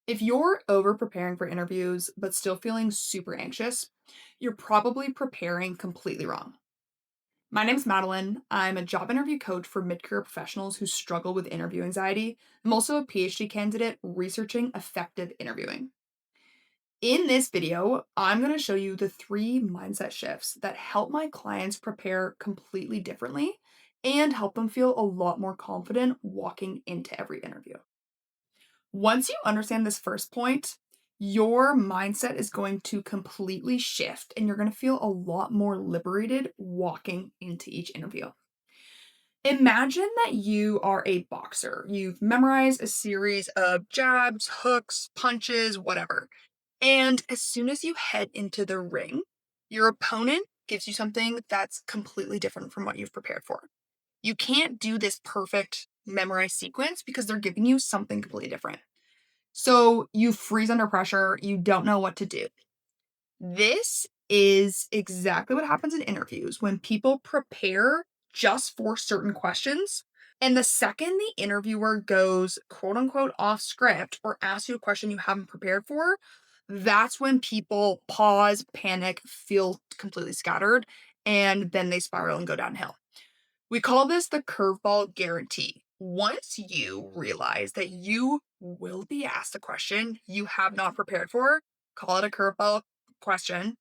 If you're over preparing for interviews but still feeling super anxious, you're probably preparing completely wrong. My name's Madeline. I'm a job interview coach for mid career professionals who struggle with interview anxiety. I'm also a PhD candidate researching effective interviewing. In this video, I'm going to show you the three mindset shifts that help my clients prepare completely differently and help them feel a lot more confident walking into every interview. Once you understand this first point, your mindset is going to completely shift and you're going to feel a lot more liberated walking into each interview. Imagine that you are a boxer. You've memorized a series of jabs, hooks, punches, whatever. And as soon as you head into the ring, your opponent gives you something that's completely different from what you've prepared for. You can't do this perfect memorized sequence because they're giving you something completely different. So you freeze under pressure, you don't know what to do. This is exactly what happens in interviews when people prepare just for certain questions. And the second the interviewer goes quote unquote off script or asks you a question you haven't prepared for, that's when people pause, panic, feel completely scattered, and then they spiral and go downhill. We call this the curveball guarantee. Once you realize that you will be asked a question you have not prepared for, call it a curveball question,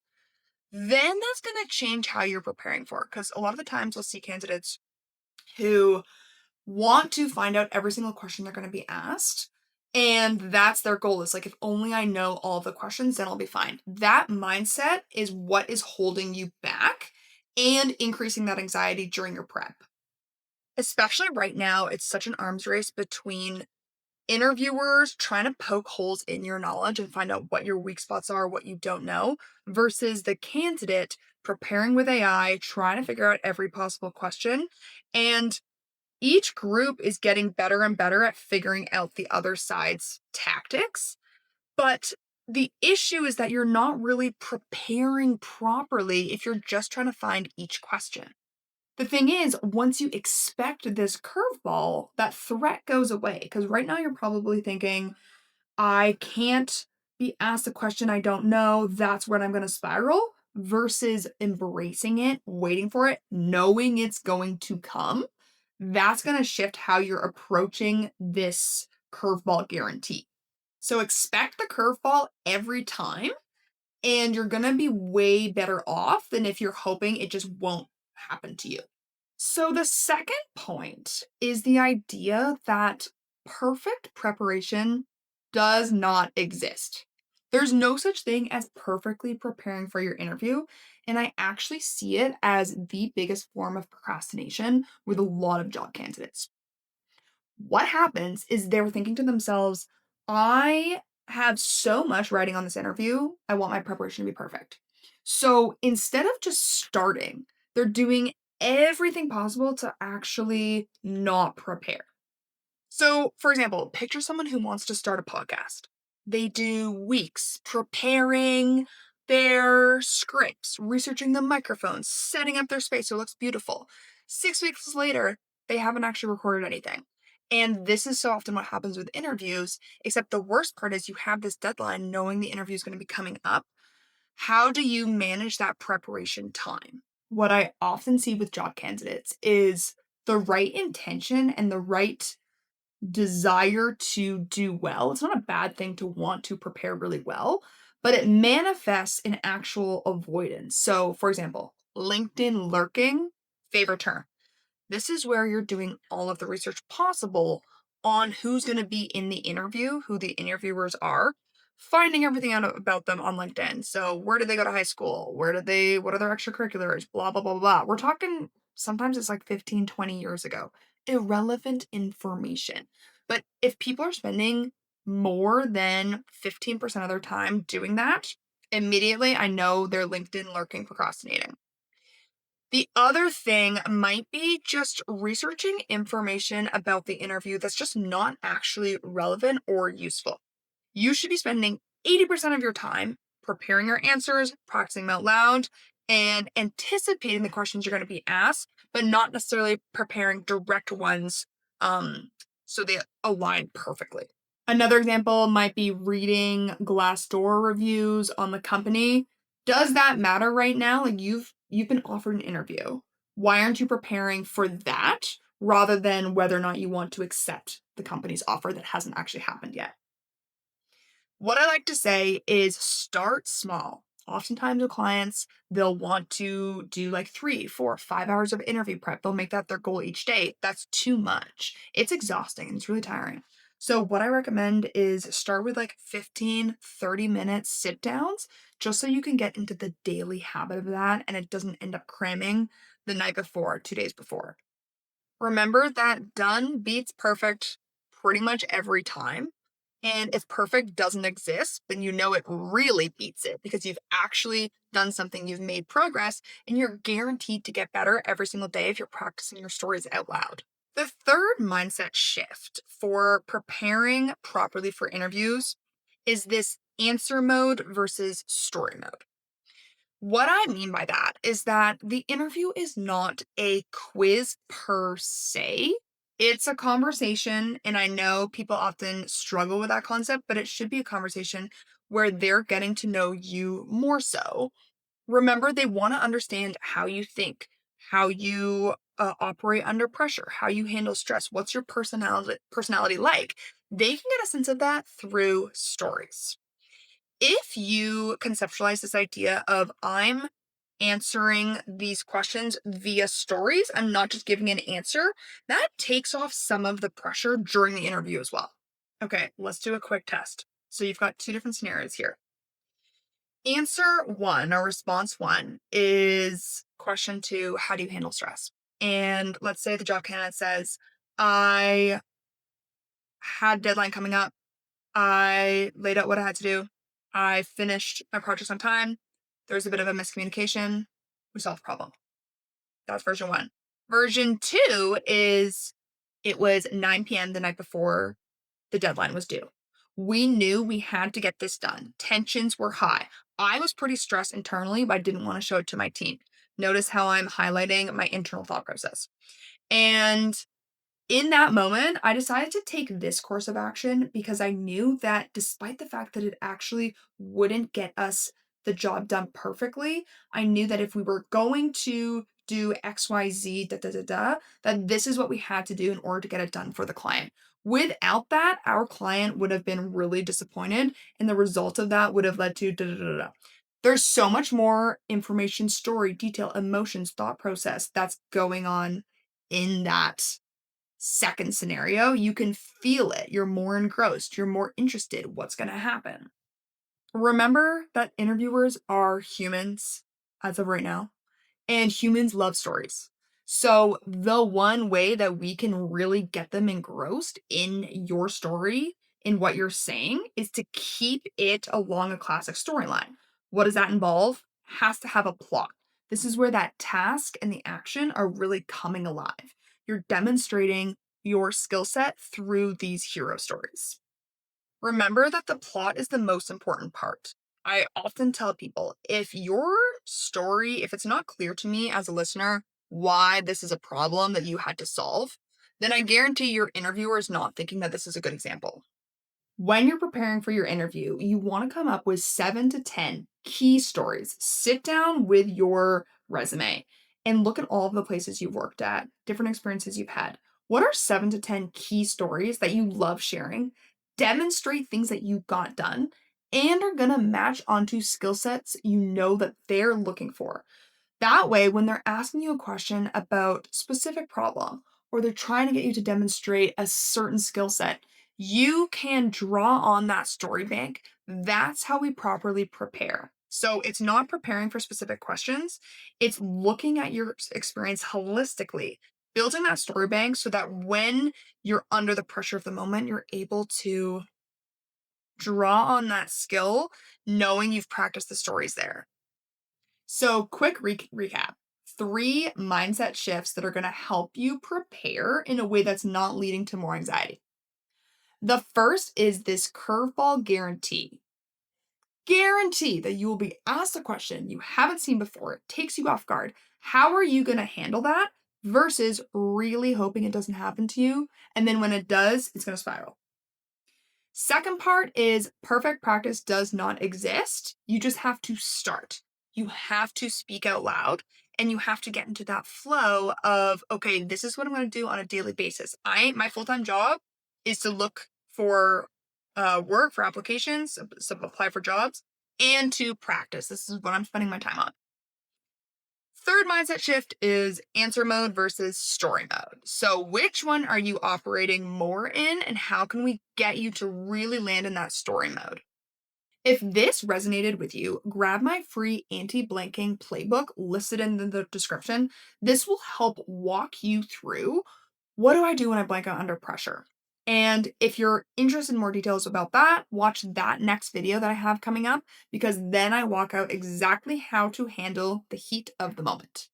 then that's going to change how you're preparing for it. Because a lot of the times we'll see candidates who want to find out every single question they're going to be asked. And that's their goal is like, if only I know all the questions, then I'll be fine. That mindset is what is holding you back and increasing that anxiety during your prep. Especially right now, it's such an arms race between interviewers trying to poke holes in your knowledge and find out what your weak spots are, what you don't know, versus the candidate preparing with AI, trying to figure out every possible question. And each group is getting better and better at figuring out the other side's tactics. But the issue is that you're not really preparing properly if you're just trying to find each question. The thing is, once you expect this curveball, that threat goes away. Because right now you're probably thinking, I can't be asked a question I don't know. That's when I'm going to spiral versus embracing it, waiting for it, knowing it's going to come. That's going to shift how you're approaching this curveball guarantee. So expect the curveball every time, and you're going to be way better off than if you're hoping it just won't happen to you. So, the second point is the idea that perfect preparation does not exist. There's no such thing as perfectly preparing for your interview. And I actually see it as the biggest form of procrastination with a lot of job candidates. What happens is they're thinking to themselves, I have so much writing on this interview. I want my preparation to be perfect. So instead of just starting, they're doing everything possible to actually not prepare. So, for example, picture someone who wants to start a podcast. They do weeks preparing their scripts, researching the microphones, setting up their space so it looks beautiful. 6 weeks later, they haven't actually recorded anything. And this is so often what happens with interviews, except the worst part is you have this deadline knowing the interview is going to be coming up. How do you manage that preparation time? What I often see with job candidates is the right intention and the right desire to do well. It's not a bad thing to want to prepare really well, but it manifests in actual avoidance. So, for example, LinkedIn lurking, favorite term. This is where you're doing all of the research possible on who's going to be in the interview, who the interviewers are, finding everything out about them on LinkedIn. So, where did they go to high school? What are their extracurriculars? Blah, blah, blah, blah. We're talking sometimes it's like 15, 20 years ago. Irrelevant information. But if people are spending more than 15% of their time doing that, immediately I know they're LinkedIn lurking, procrastinating. The other thing might be just researching information about the interview that's just not actually relevant or useful. You should be spending 80% of your time preparing your answers, practicing them out loud, and anticipating the questions you're going to be asked, but not necessarily preparing direct ones so they align perfectly. Another example might be reading Glassdoor reviews on the company. Does that matter right now? Like you've been offered an interview. Why aren't you preparing for that rather than whether or not you want to accept the company's offer that hasn't actually happened yet? What I like to say is start small. Oftentimes with clients, they'll want to do like 3, 4, 5 hours of interview prep. They'll make that their goal each day. That's too much. It's exhausting and it's really tiring. So, what I recommend is start with like 15, 30 minute sit downs just so you can get into the daily habit of that and it doesn't end up cramming the night before, 2 days before. Remember that done beats perfect pretty much every time. And if perfect doesn't exist, then you know it really beats it because you've actually done something, you've made progress, and you're guaranteed to get better every single day if you're practicing your stories out loud. The third mindset shift for preparing properly for interviews is this answer mode versus story mode. What I mean by that is that the interview is not a quiz per se. It's a conversation, and I know people often struggle with that concept, but it should be a conversation where they're getting to know you more so. Remember, they want to understand how you think, how you operate under pressure, how you handle stress, what's your personality like. They can get a sense of that through stories. If you conceptualize this idea of I'm answering these questions via stories, I'm not just giving an answer, that takes off some of the pressure during the interview as well. Okay, let's do a quick test. So you've got two different scenarios here. Answer one or response one is question two: how do you handle stress? And let's say the job candidate says, I had deadline coming up. I laid out what I had to do. I finished my projects on time. There was a bit of a miscommunication. We solved the problem. That's version one. Version two is it was 9 p.m. the night before the deadline was due. We knew we had to get this done. Tensions were high. I was pretty stressed internally, but I didn't want to show it to my team. Notice how I'm highlighting my internal thought process. And in that moment, I decided to take this course of action because I knew that despite the fact that it actually wouldn't get us the job done perfectly, I knew that if we were going to do XYZ, that this is what we had to do in order to get it done for the client. Without that, our client would have been really disappointed, and the result of that would have led to da da da da. There's so much more information, story, detail, emotions, thought process that's going on in that second scenario. You can feel it. You're more engrossed. You're more interested. What's going to happen? Remember that interviewers are humans as of right now, and humans love stories. So, the one way that we can really get them engrossed in your story, in what you're saying, is to keep it along a classic storyline. What does that involve? Has to have a plot. This is where that task and the action are really coming alive. You're demonstrating your skill set through these hero stories. Remember that the plot is the most important part. I often tell people if your story, if it's not clear to me as a listener why this is a problem that you had to solve, then I guarantee your interviewer is not thinking that this is a good example. When you're preparing for your interview, you want to come up with 7 to 10 key stories. Sit down with your resume and look at all of the places you've worked at, different experiences you've had. What are 7 to 10 key stories that you love sharing? Demonstrate things that you got done and are going to match onto skill sets you know that they're looking for. That way, when they're asking you a question about specific problem or they're trying to get you to demonstrate a certain skill set, you can draw on that story bank. That's how we properly prepare. So it's not preparing for specific questions, it's looking at your experience holistically, building that story bank so that when you're under the pressure of the moment, you're able to draw on that skill, knowing you've practiced the stories there. So, quick recap: three mindset shifts that are going to help you prepare in a way that's not leading to more anxiety. The first is this curveball guarantee. Guarantee that you will be asked a question you haven't seen before. It takes you off guard. How are you going to handle that versus really hoping it doesn't happen to you? And then when it does, it's going to spiral. Second part is perfect practice does not exist. You just have to start. You have to speak out loud and you have to get into that flow of, okay, this is what I'm going to do on a daily basis. My full-time job is to look for work for applications, so apply for jobs and to practice. This is what I'm spending my time on. Third mindset shift is answer mode versus story mode. So, which one are you operating more in, and how can we get you to really land in that story mode? If this resonated with you, grab my free anti blanking playbook listed in the description. This will help walk you through what do I do when I blank out under pressure. And if you're interested in more details about that, watch that next video that I have coming up because then I walk out exactly how to handle the heat of the moment.